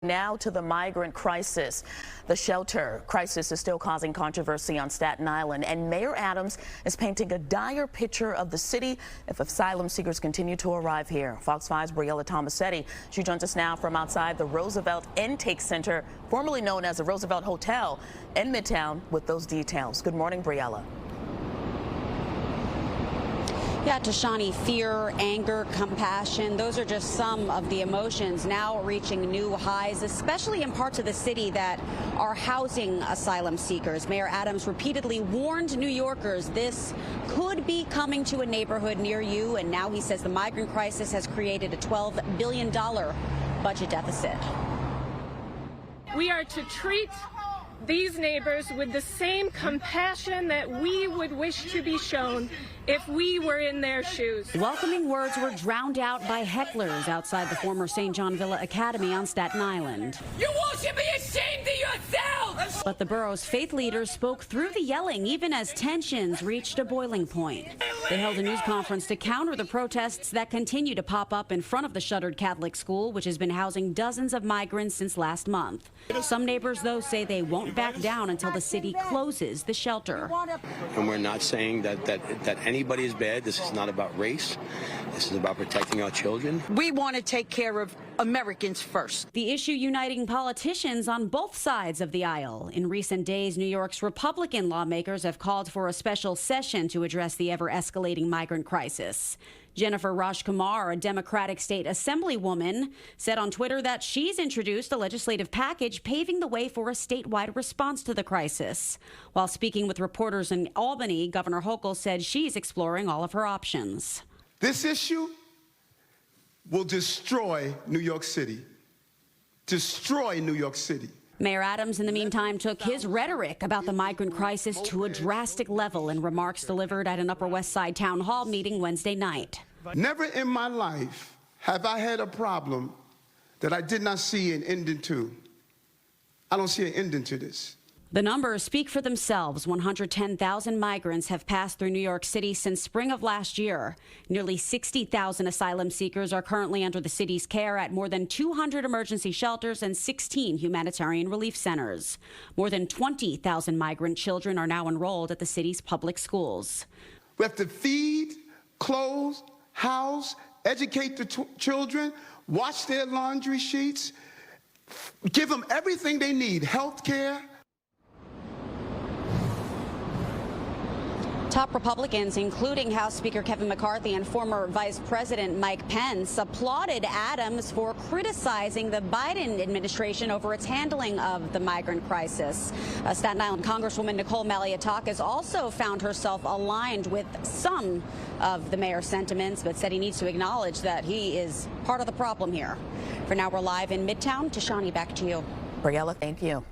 Now to the migrant crisis. The shelter crisis is still causing controversy on Staten Island, and Mayor Adams is painting a dire picture of the city if asylum seekers continue to arrive here. Fox 5's Briella Tomassetti, she joins us now from outside the Roosevelt Intake Center, formerly known as the Roosevelt Hotel in Midtown, with those details. Good morning, Briella. Yeah, Tashani, fear, anger, compassion, those are just some of the emotions now reaching new highs, especially in parts of the city that are housing asylum seekers. Mayor Adams repeatedly warned New Yorkers this could be coming to a neighborhood near you, and now he says the migrant crisis has created a $12 billion budget deficit. We are to treat these neighbors with the same compassion that we would wish to be shown if we were in their shoes. Welcoming words were drowned out by hecklers outside the former St. John Villa Academy on Staten Island. You all should be ashamed of yourselves! But the borough's faith leaders spoke through the yelling even as tensions reached a boiling point. They held a news conference to counter the protests that continue to pop up in front of the shuttered Catholic school, which has been housing dozens of migrants since last month. Some neighbors, though, say they won't back down until the city closes the shelter. And we're not saying that anybody is bad. This is not about race. This is about protecting our children. We want to take care of Americans first. The issue uniting politicians on both sides of the aisle. In recent days, New York's Republican lawmakers have called for a special session to address the ever-escalating migrant crisis. Jennifer Rajkumar, a Democratic state assemblywoman, said on Twitter that she's introduced a legislative package paving the way for a statewide response to the crisis. While speaking with reporters in Albany, Governor Hochul said she's exploring all of her options. This issue will destroy New York City. Destroy New York City. Mayor Adams, in the meantime, took his rhetoric about the migrant crisis to a drastic level in remarks delivered at an Upper West Side town hall meeting Wednesday night. Never in my life have I had a problem that I did not see an ending to. I don't see an ending to this. The numbers speak for themselves. 110,000 migrants have passed through New York City since spring of last year. Nearly 60,000 asylum seekers are currently under the city's care at more than 200 emergency shelters and 16 humanitarian relief centers. More than 20,000 migrant children are now enrolled at the city's public schools. We have to feed, clothe, house, educate the children, wash their laundry sheets, give them everything they need, health care. Top Republicans, including House Speaker Kevin McCarthy and former Vice President Mike Pence, applauded Adams for criticizing the Biden administration over its handling of the migrant crisis. Staten Island Congresswoman Nicole Maliotakis also found herself aligned with some of the mayor's sentiments, but said he needs to acknowledge that he is part of the problem here. For now, we're live in Midtown. Tashani, back to you. Briella, thank you.